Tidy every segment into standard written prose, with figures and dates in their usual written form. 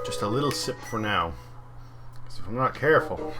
Just a little sip for now, because if I'm not careful.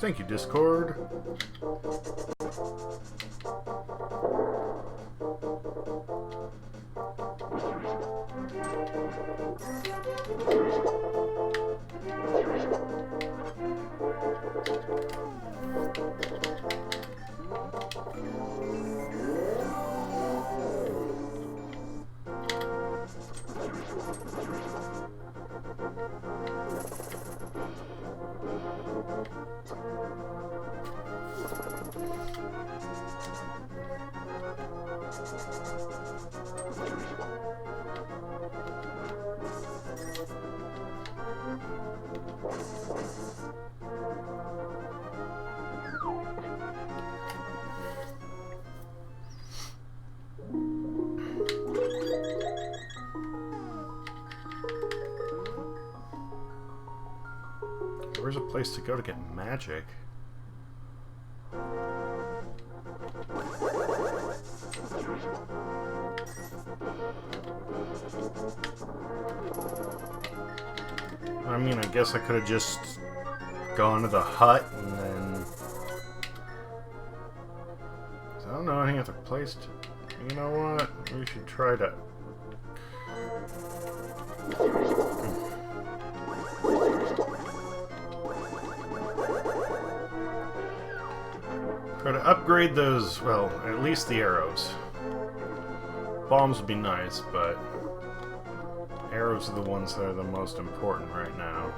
Thank you, Discord. Where's a place to go to get magic? I mean, I guess I could have just gone to the hut and then... I don't know any other place to... You know what? We should try to... Try to upgrade those, well, at least the arrows. Bombs would be nice, but arrows are the ones that are the most important right now.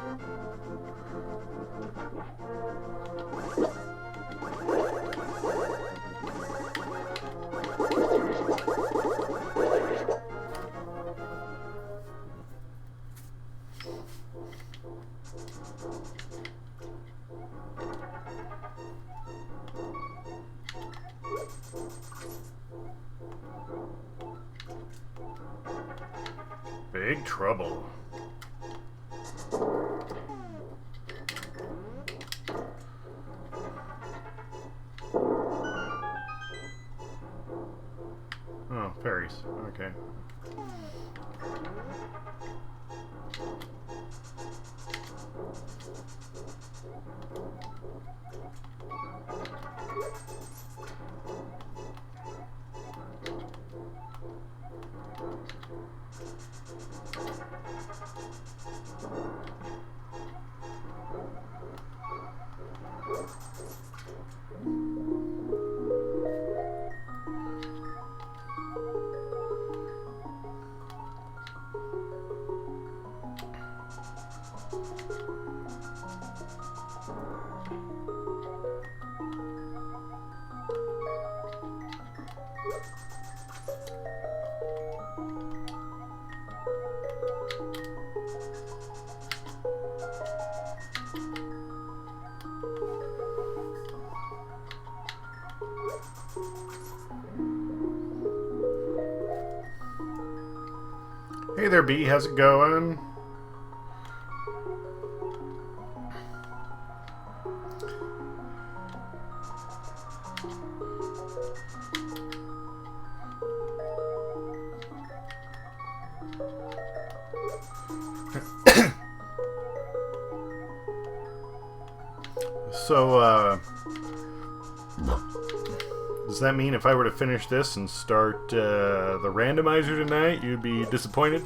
Big trouble. Oh, fairies. Okay. Hey there, B. How's it going? So, does that mean if I were to finish this and start the randomizer tonight, you'd be disappointed?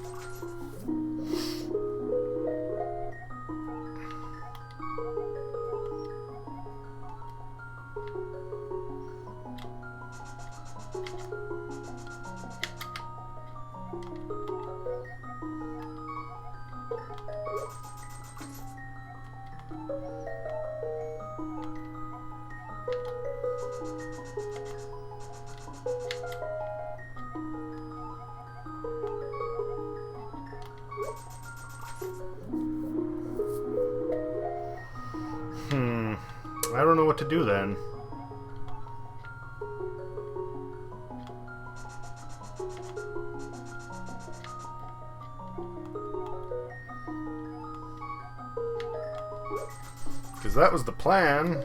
I don't know what to do then. Because that was the plan.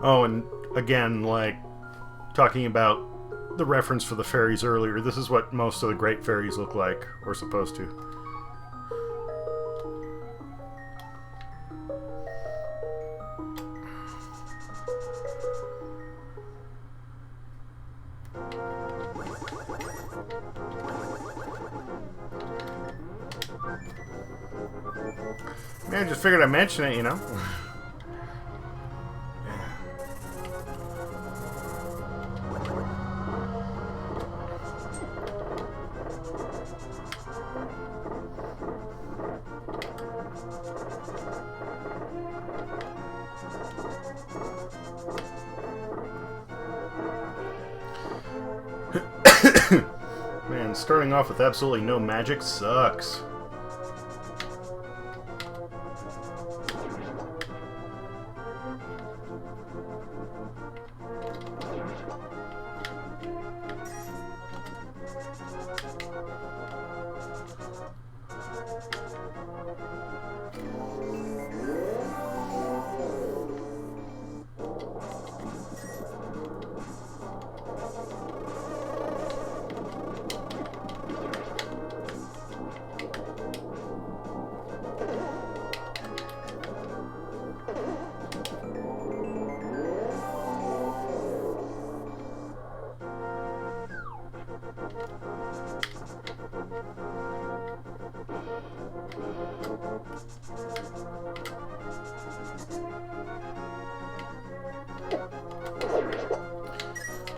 Oh, and again, like, talking about the reference for the fairies earlier, this is what most of the great fairies look like, or supposed to. Man, I just figured I'd mention it, you know? Man, starting off with absolutely no magic sucks.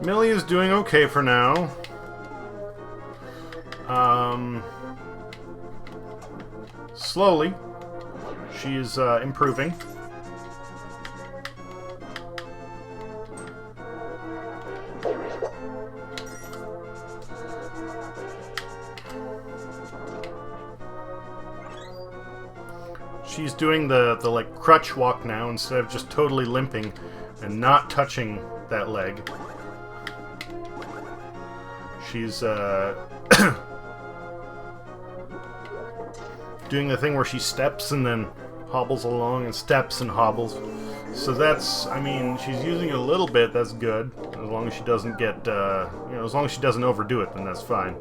Millie is doing okay for now. Slowly, she's improving. She's doing the like crutch walk now instead of just totally limping and not touching that leg. She's doing the thing where she steps and then hobbles along and steps and hobbles. So that's, I mean, she's using it a little bit, that's good. As long as she doesn't get, you know, as long as she doesn't overdo it, then that's fine.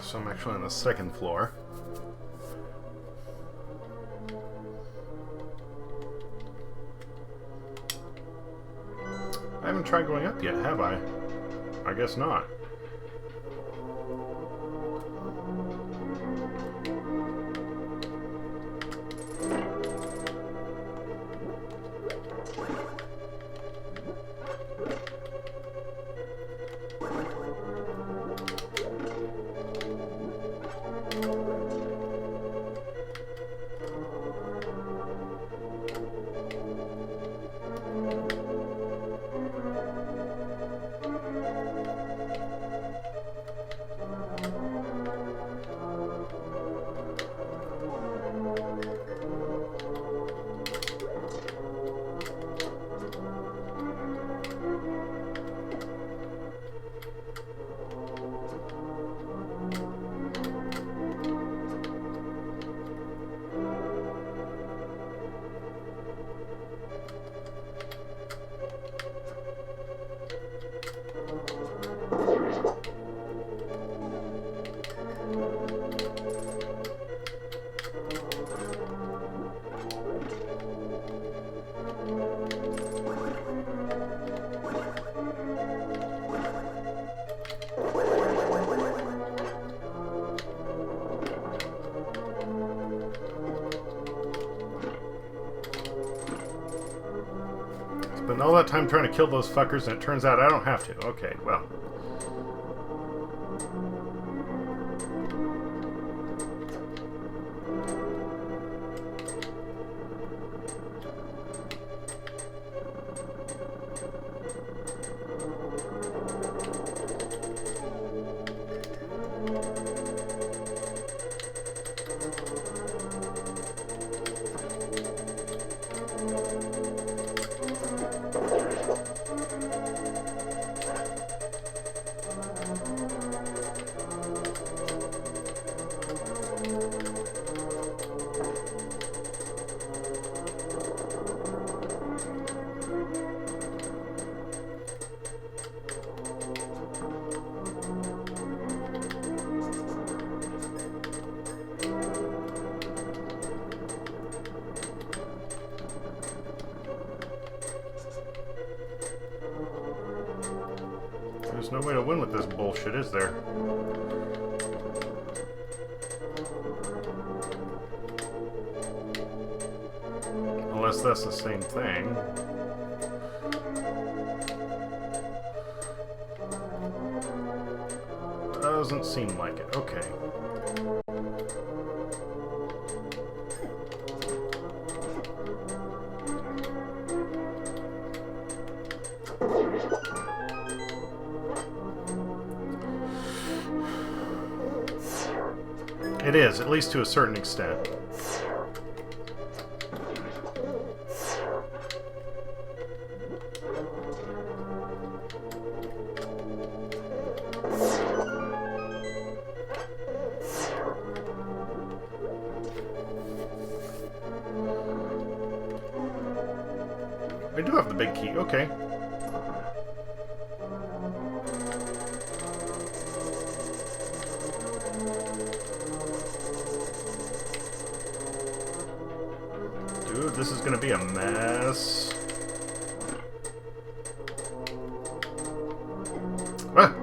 So I'm actually on the second floor. I haven't tried going up yet, have I? I guess not. Spent all that time trying to kill those fuckers, and it turns out I don't have to. Okay, well. There's no way to win with this bullshit, is there? Unless that's the same thing. Doesn't seem like it. Okay. It is, at least to a certain extent. I do have the big key, okay. Dude, this is gonna be a mess. Ah!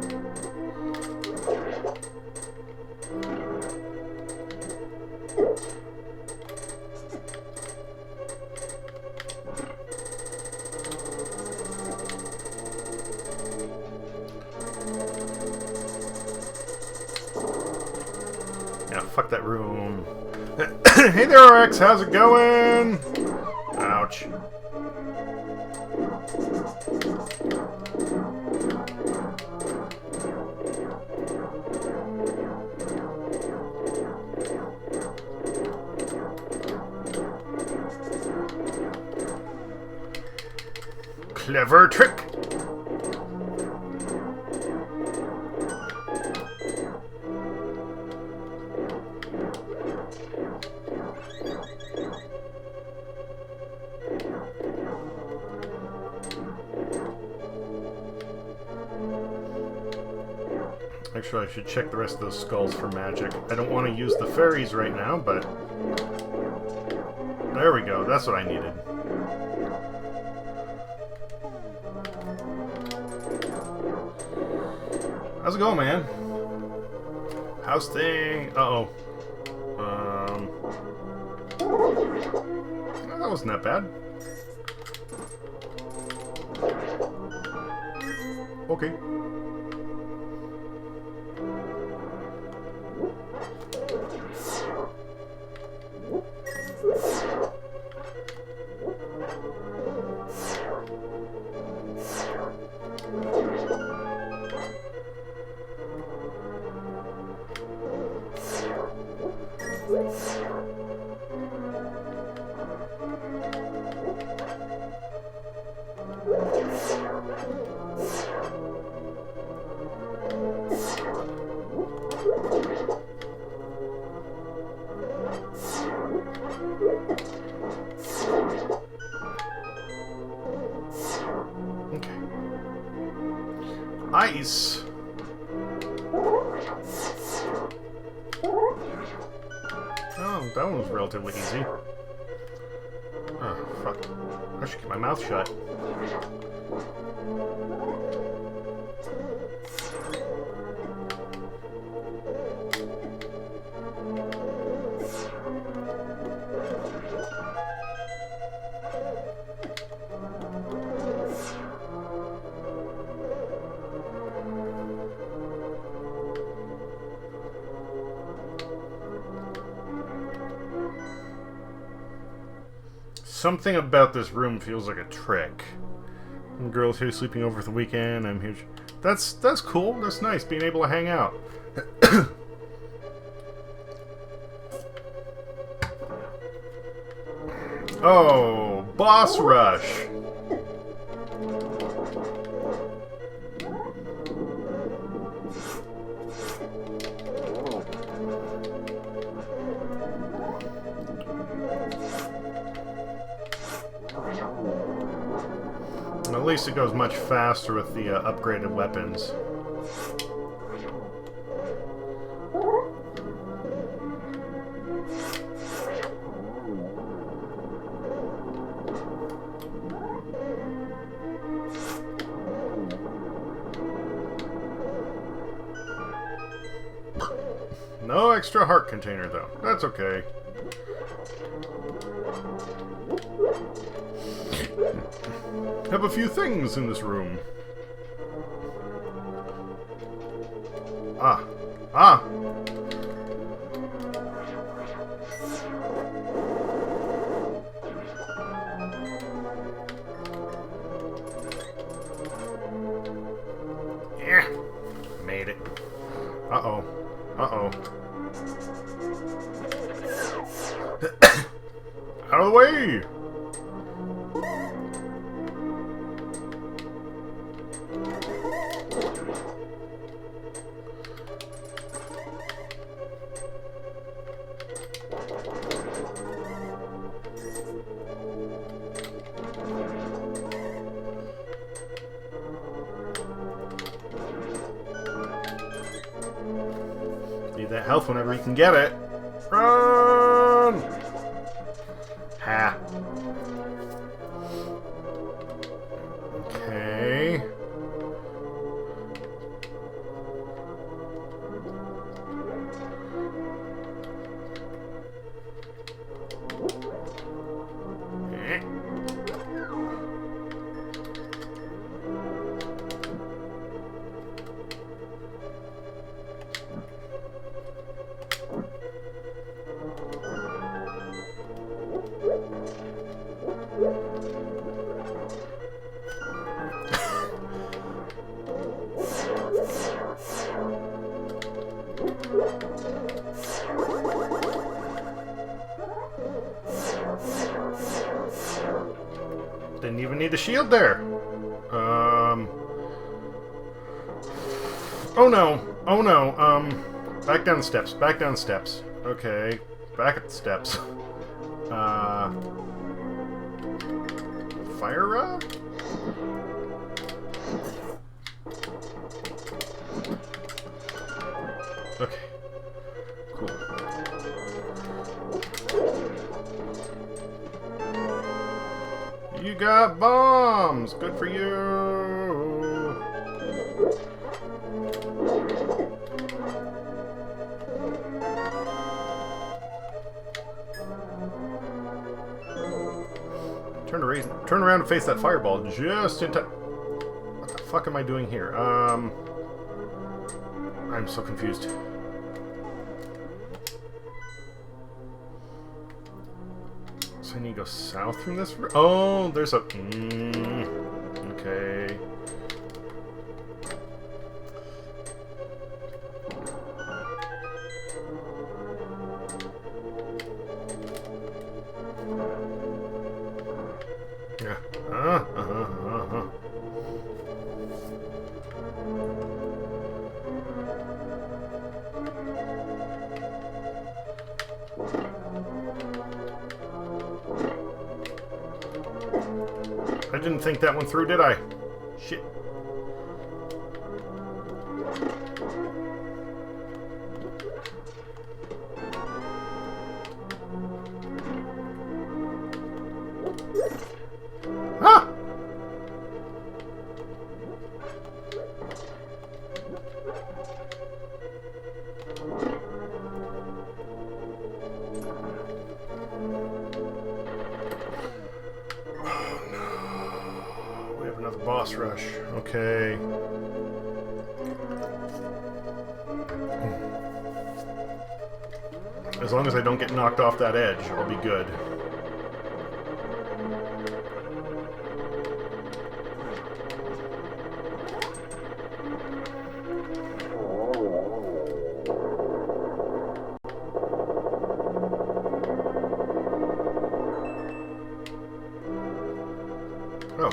Yeah, fuck that room. Hey there, RX, how's it going? Ouch. Clever trick. Actually, I should check the rest of those skulls for magic. I don't want to use the fairies right now, but... There we go, that's what I needed. How's it going, man? How's thing? Uh-oh. Oh, that wasn't that bad. Okay. Ice. Oh, that one was relatively easy. Oh, fuck. I should keep my mouth shut. Something about this room feels like a trick. And girls here sleeping over for the weekend. I'm here. That's cool. That's nice. Being able to hang out. Oh, boss rush. At least it goes much faster with the upgraded weapons. No extra heart container, though. That's okay. Have a few things in this room. Ah. Ah! Yeah. Made it. Uh-oh. Uh-oh. Out of the way! Need that health whenever you can get it. Run! Ha. Okay. Didn't even need a shield there. Oh no. Oh no. Back down the steps. Back down the steps. Okay. Back up the steps. Fire rod? Okay. Cool. You got bombs! Good for you! Turn around and face that fireball just in time. What the fuck am I doing here? I'm so confused. So I need to go south from this? Oh, there's a... okay. Yeah. I didn't think that one through, did I? Shit. Ah! Boss rush. Okay. As long as I don't get knocked off that edge, I'll be good. Oh.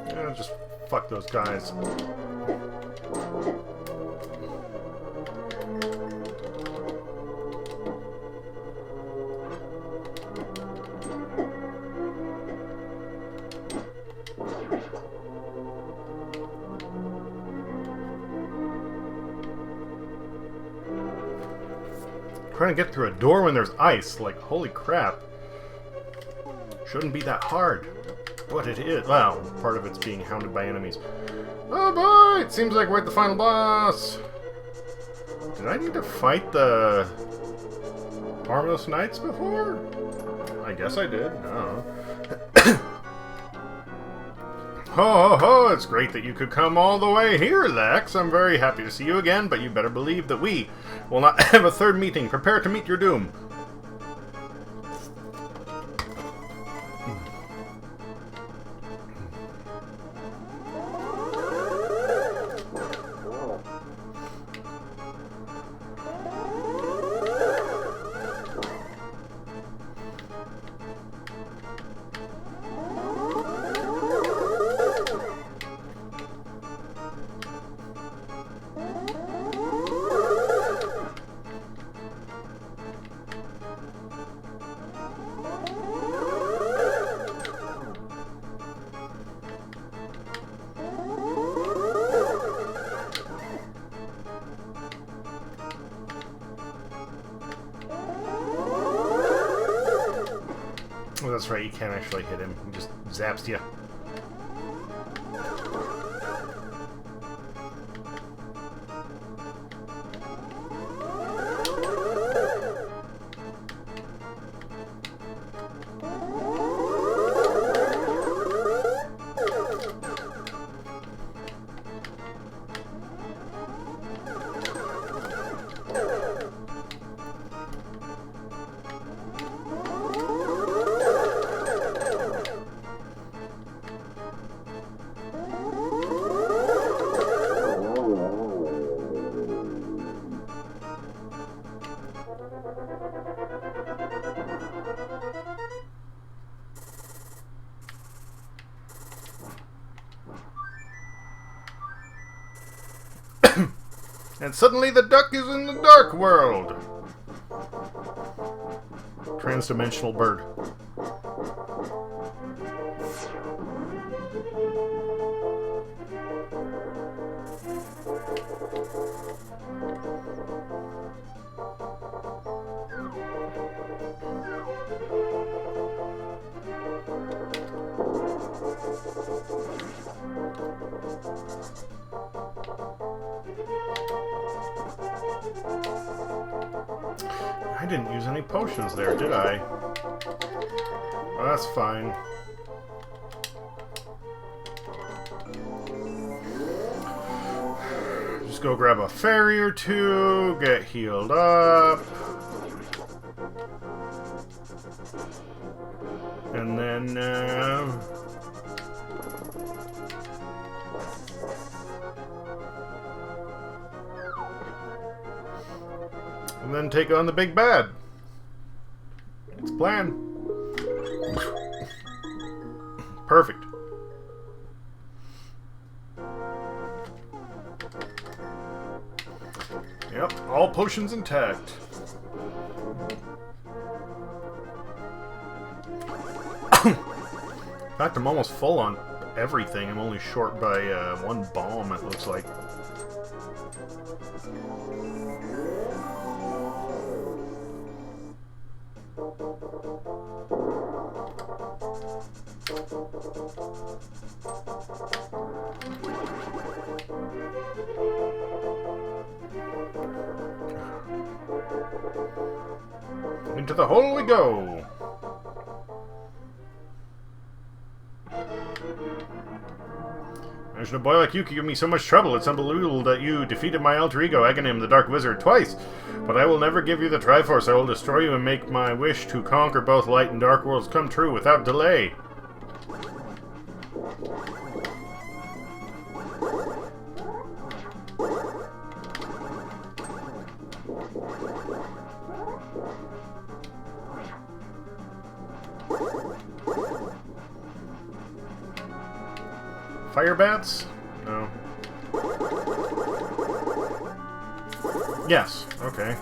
Yeah, just fuck those guys. Trying to get through a door when there's ice, like, holy crap. Shouldn't be that hard. But it is. Well, part of it's being hounded by enemies. Oh boy, it seems like we're at the final boss. Did I need to fight the Harmless Knights before? I guess I did. No. Ho ho ho, it's great that you could come all the way here, Lex. I'm very happy to see you again, but you better believe that we will not have a third meeting. Prepare to meet your doom. Oh, that's right, you can't actually hit him. He just zaps you. And suddenly the duck is in the dark world. Transdimensional bird. I didn't use any potions there, did I? Oh, that's fine. Just go grab a fairy or two, get healed up. And then, take on the big bad. It's a plan. Perfect. Yep, all potions intact. In fact, I'm almost full on everything. I'm only short by one bomb, it looks like. Into the hole we go! Imagine a boy like you could give me so much trouble. It's unbelievable that you defeated my alter ego, Aghanim, the Dark Wizard, twice. But I will never give you the Triforce. I will destroy you and make my wish to conquer both light and dark worlds come true without delay. Fire bats? No. Yes, okay.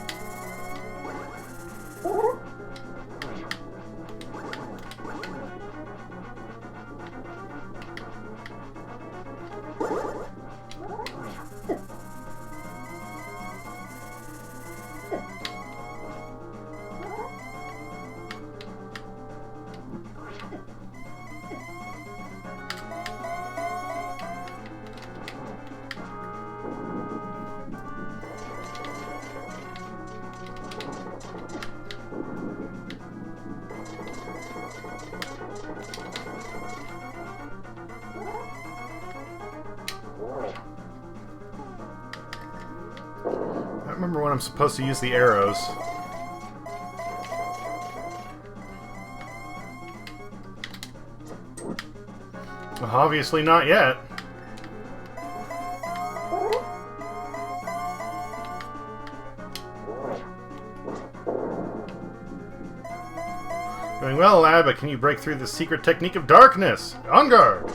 I remember when I'm supposed to use the arrows. Well, obviously not yet. Doing well, lad, but can you break through the secret technique of darkness? On guard!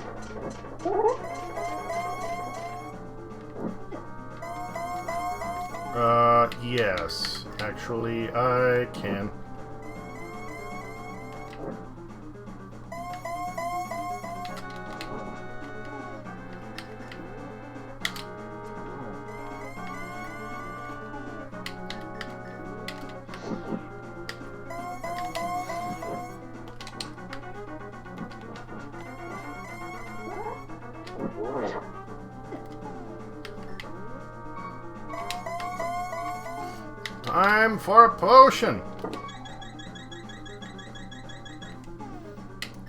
Yes. Actually, I can. Time for a potion!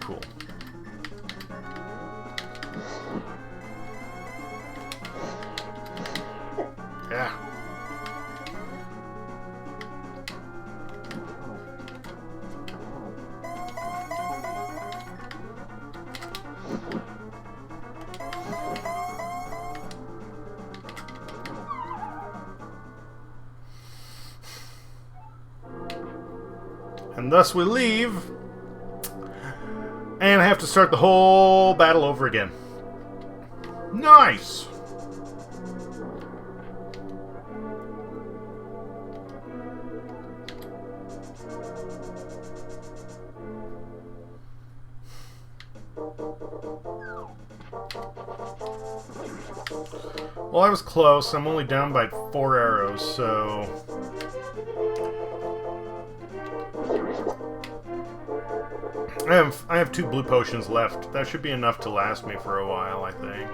Cool. Yeah. And thus we leave, and I have to start the whole battle over again. Nice! Well, I was close. I'm only down by 4 arrows, so... I have 2 blue potions left. That should be enough to last me for a while, I think.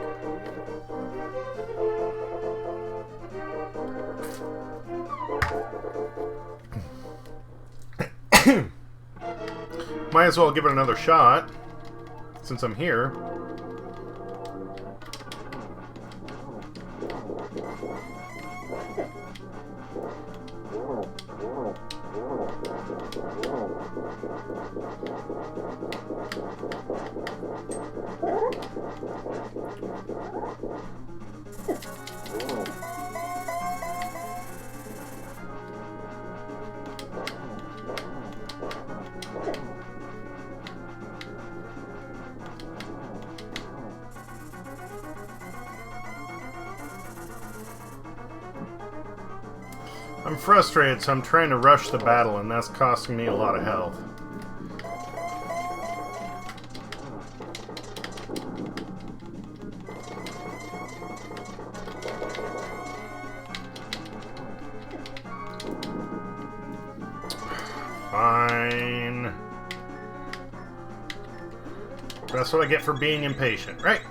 Might as well give it another shot, since I'm here. I'm frustrated, so I'm trying to rush the battle, and that's costing me a lot of health. Fine. That's what I get for being impatient, right?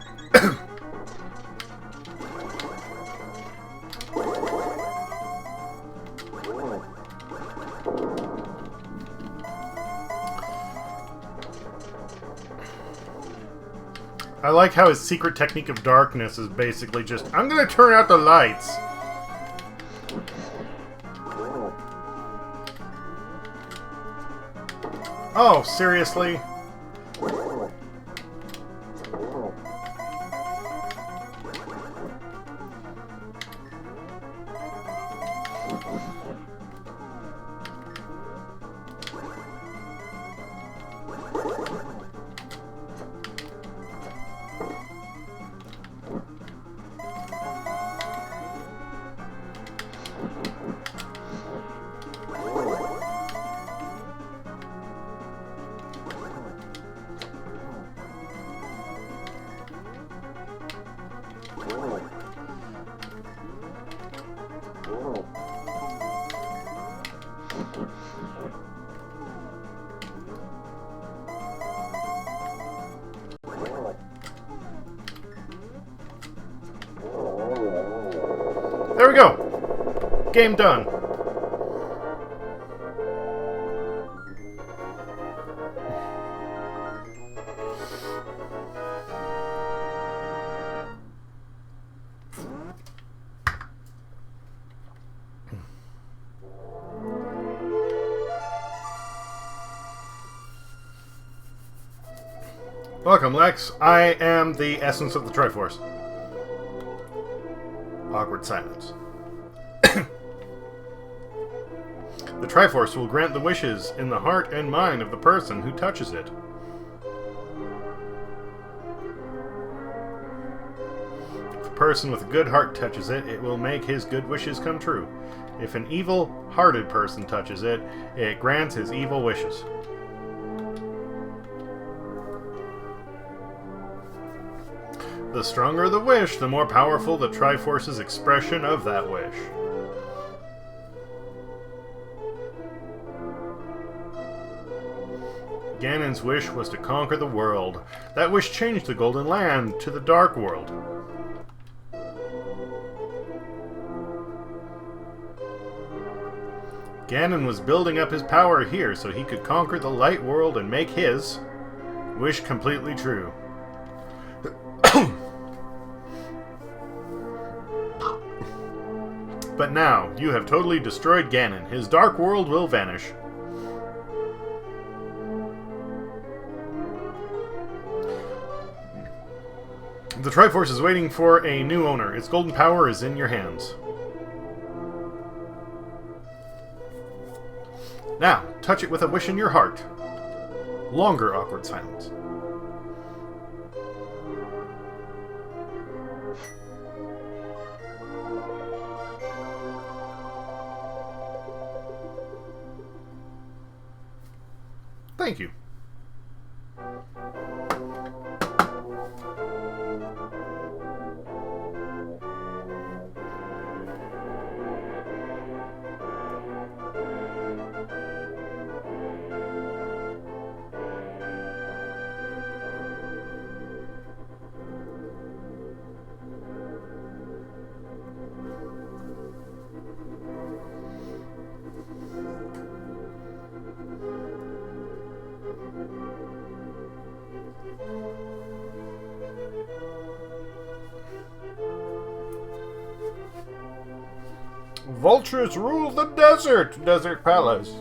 I like how his secret technique of darkness is basically just, I'm gonna turn out the lights. Oh, seriously? There we go. Game done. Welcome, Lex. I am the essence of the Triforce. Awkward silence. The Triforce will grant the wishes in the heart and mind of the person who touches it. If a person with a good heart touches it, it will make his good wishes come true. If an evil-hearted person touches it, it grants his evil wishes. The stronger the wish, the more powerful the Triforce's expression of that wish. Ganon's wish was to conquer the world. That wish changed the Golden Land to the Dark World. Ganon was building up his power here so he could conquer the Light World and make his wish completely true. But now, you have totally destroyed Ganon. His Dark World will vanish. The Triforce is waiting for a new owner. Its golden power is in your hands. Now, touch it with a wish in your heart. Longer awkward silence. Thank you. Vultures rule the desert! Desert Palace.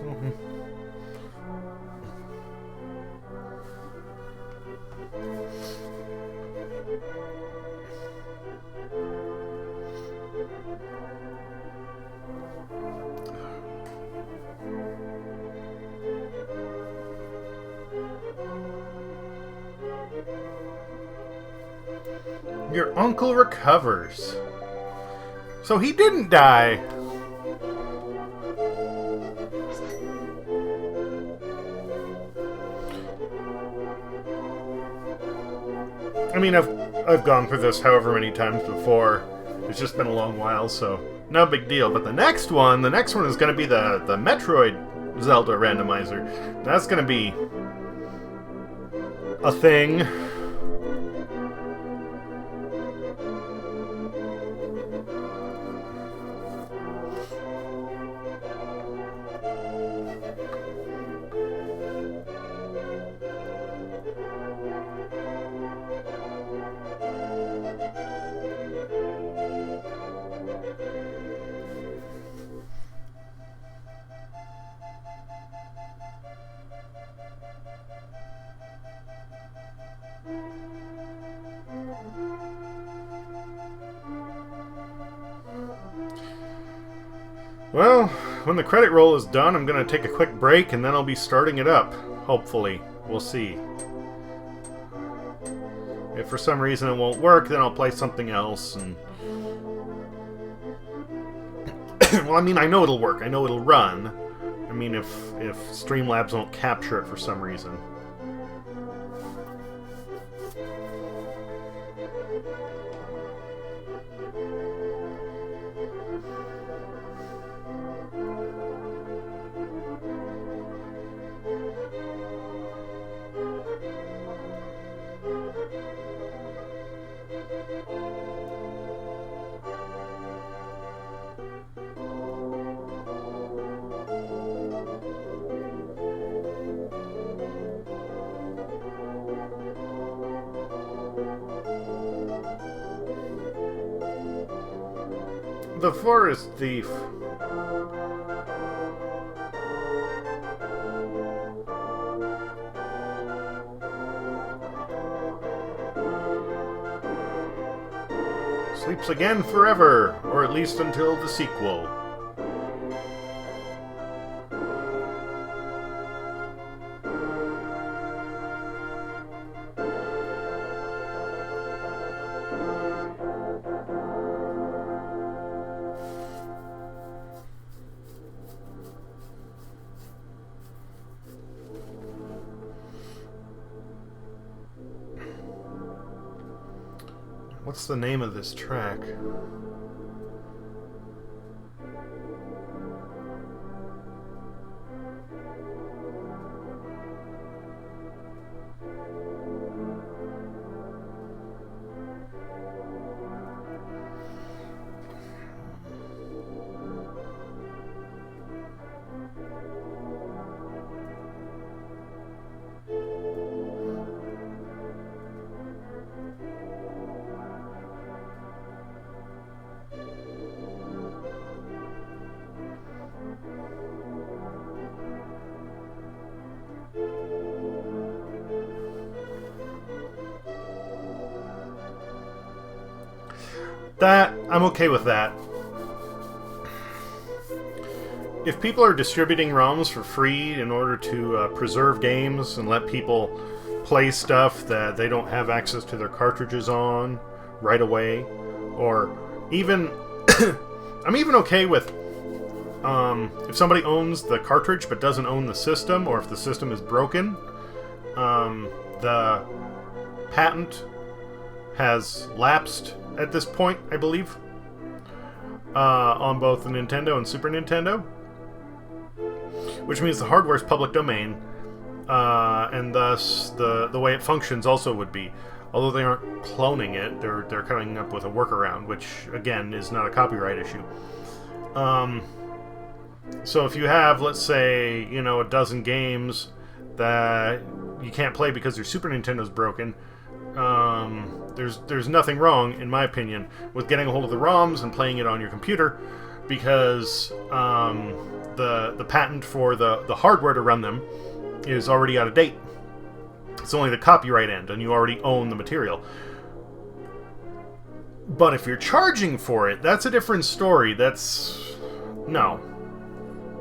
Your uncle recovers. So he didn't die. I mean, I've gone through this however many times before. It's just been a long while, so no big deal. But the next one is going to be the Metroid Zelda randomizer. That's going to be a thing. Well, when the credit roll is done, I'm going to take a quick break and then I'll be starting it up. Hopefully. We'll see. If for some reason it won't work, then I'll play something else. And well, I mean, I know it'll work. I know it'll run. I mean, if Streamlabs won't capture it for some reason. The Forest Thief. Sleeps again forever, or at least until the sequel. What's the name of this track? That, I'm okay with that. If people are distributing ROMs for free in order to preserve games and let people play stuff that they don't have access to their cartridges on right away, or even, I'm even okay with if somebody owns the cartridge but doesn't own the system, or if the system is broken, the patent has lapsed at this point, I believe, on both the Nintendo and Super Nintendo, which means the hardware is public domain, and thus the way it functions also would be. Although they aren't cloning it, they're coming up with a workaround, which again is not a copyright issue. So if you have, let's say, you know, a dozen games that you can't play because your Super Nintendo's broken, there's nothing wrong, in my opinion, with getting a hold of the ROMs and playing it on your computer, because the patent for the hardware to run them is already out of date. It's only the copyright end, and you already own the material. But if you're charging for it, that's a different story. That's... No.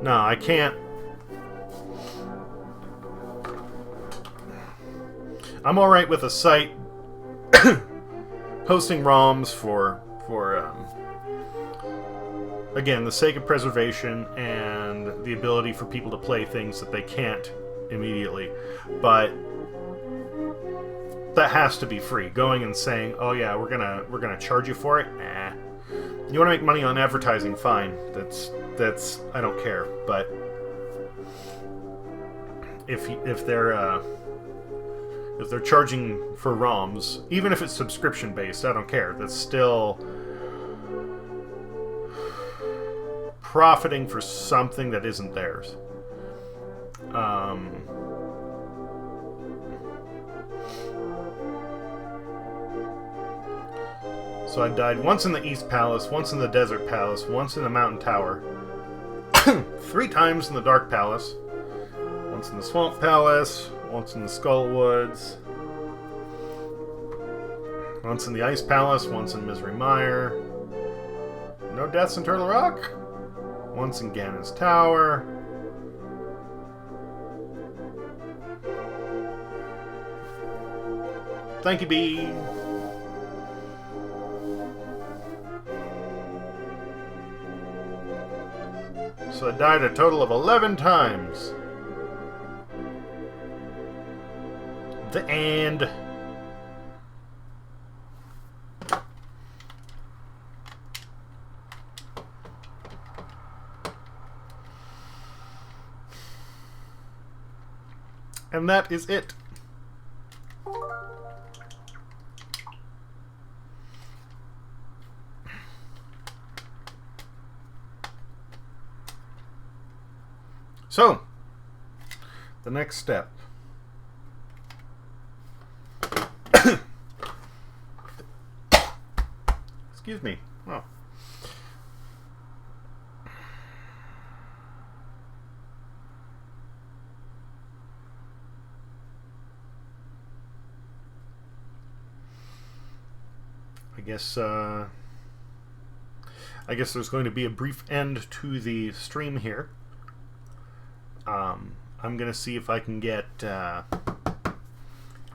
No, I can't... I'm alright with a site hosting ROMs for again, the sake of preservation and the ability for people to play things that they can't immediately. But that has to be free. Going and saying, "Oh yeah, we're gonna charge you for it." Nah. You want to make money on advertising? Fine. That's I don't care. But if they're charging for ROMs, even if it's subscription based, I don't care. That's still profiting for something that isn't theirs. So I died once in the East Palace, once in the Desert Palace, once in the Mountain Tower, 3 times in the Dark Palace, once in the Swamp Palace, once in the Skull Woods, once in the Ice Palace, once in Misery Mire, no deaths in Turtle Rock, once in Ganon's Tower, thank you, Bee. So I died a total of 11 times. The end. And that is it. So, the next step. Excuse me. Oh. I guess there's going to be a brief end to the stream here. I'm gonna see if I can get.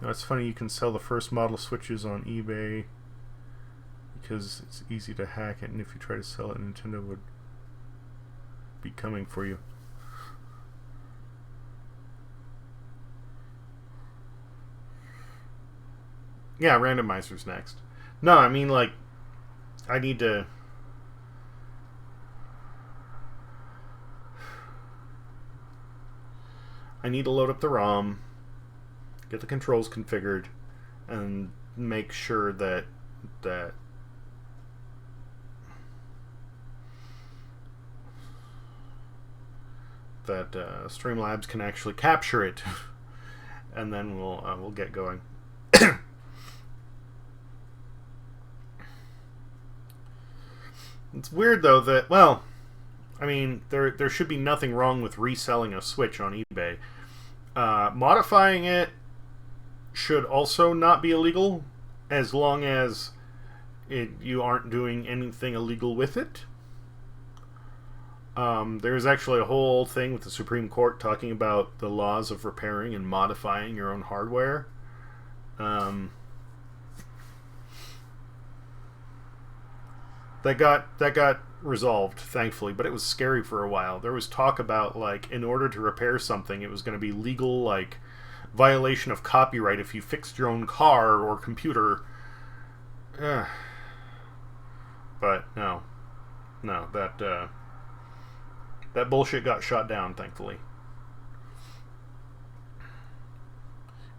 It's funny, you can sell the first model switches on eBay because it's easy to hack it, and if you try to sell it, Nintendo would be coming for you. Yeah, randomizer's next. No, I mean, like, I need to. I need to load up the ROM, get the controls configured, and make sure that Streamlabs can actually capture it, and then we'll get going. It's weird though that, well, I mean, there should be nothing wrong with reselling a Switch on eBay. Modifying it should also not be illegal, as long as you aren't doing anything illegal with it. There's actually a whole thing with the Supreme Court talking about the laws of repairing and modifying your own hardware. That got resolved, thankfully, but it was scary for a while. There was talk about, like, in order to repair something, it was going to be legal, like, violation of copyright if you fixed your own car or computer. But no, that bullshit got shot down, thankfully.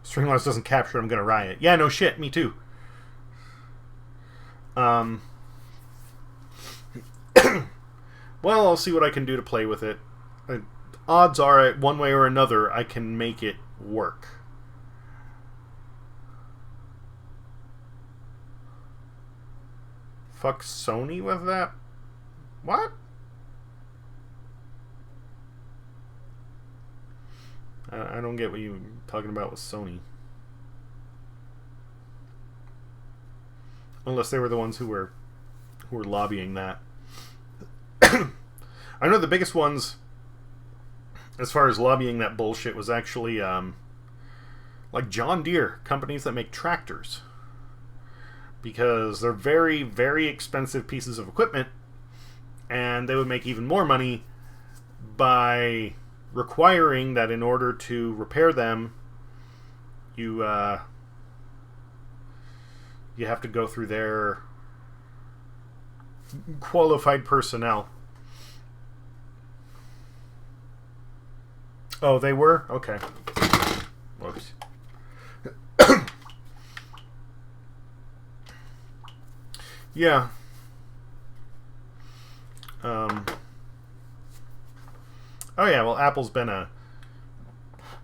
Streamlabs doesn't capture it, I'm gonna riot. Yeah, no shit, me too. Well, I'll see what I can do to play with it. Odds are, one way or another, I can make it work. Fuck Sony with that? What? I don't get what you're talking about with Sony. Unless they were the ones who were lobbying that. I know the biggest ones, as far as lobbying that bullshit, was actually like John Deere, companies that make tractors. Because they're very, very expensive pieces of equipment, and they would make even more money by requiring that in order to repair them, you have to go through their qualified personnel. Oh, they were? Okay. Whoops. Yeah. Oh yeah, well, Apple's been a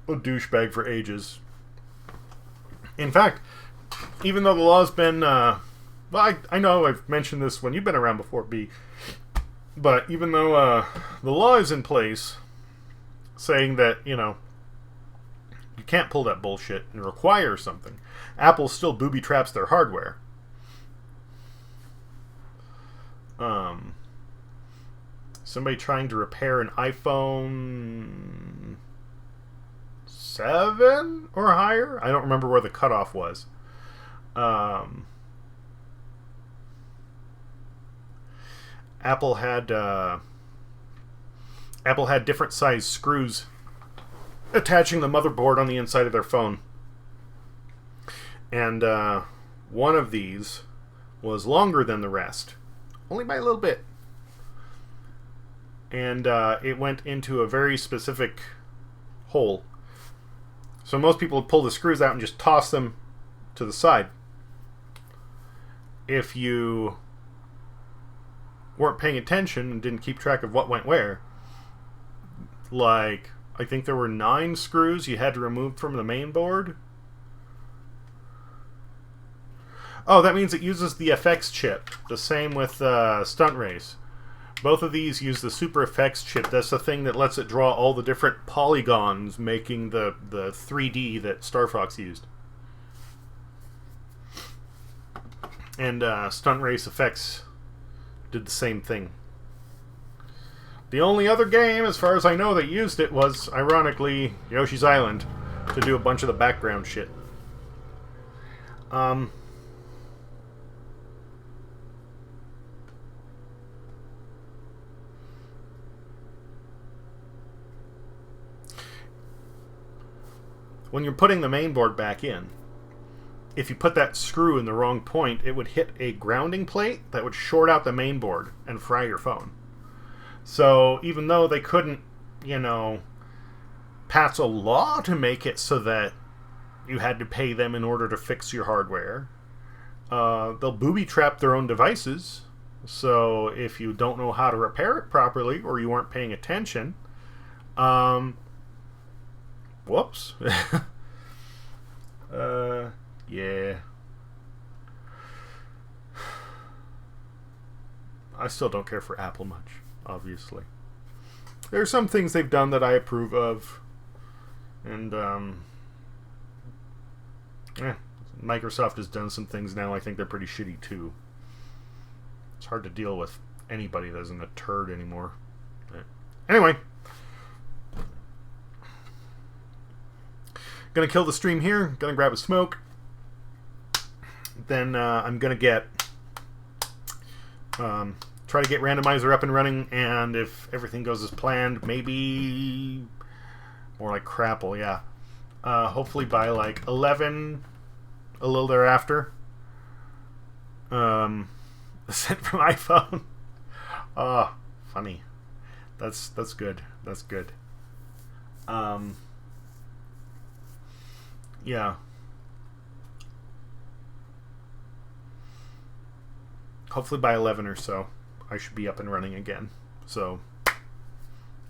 douchebag for ages. In fact, even though the law's been, well, I know I've mentioned this when you've been around before, B, but even though the law is in place saying that, you know, you can't pull that bullshit and require something, Apple still booby traps their hardware. Somebody trying to repair an iPhone 7 or higher? I don't remember where the cutoff was. Apple had different size screws attaching the motherboard on the inside of their phone. And one of these was longer than the rest. Only by a little bit. And it went into a very specific hole. So most people would pull the screws out and just toss them to the side. If you weren't paying attention and didn't keep track of what went where, like, I think there were 9 screws you had to remove from the main board. Oh, that means it uses the FX chip. The same with Stunt Race. Both of these use the Super FX chip. That's the thing that lets it draw all the different polygons, making the 3D that Star Fox used. And Stunt Race FX did the same thing. The only other game, as far as I know, that used it was, ironically, Yoshi's Island, to do a bunch of the background shit. When you're putting the main board back in, if you put that screw in the wrong point, it would hit a grounding plate that would short out the main board and fry your phone. So even though they couldn't, you know, pass a law to make it so that you had to pay them in order to fix your hardware, they'll booby trap their own devices. So if you don't know how to repair it properly or you aren't paying attention, whoops. Yeah. I still don't care for Apple much, obviously. There are some things they've done that I approve of. And, Microsoft has done some things now I think they're pretty shitty, too. It's hard to deal with anybody that isn't a turd anymore. But anyway. Gonna kill the stream here. Gonna grab a smoke. Then I'm gonna get try to get randomizer up and running, and if everything goes as planned, maybe more like crapple, yeah. Hopefully by like 11, a little thereafter. Sent from iPhone. Funny. That's good. That's good. Yeah. Hopefully by 11 or so, I should be up and running again. So,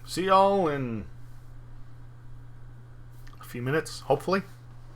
see y'all in a few minutes, hopefully.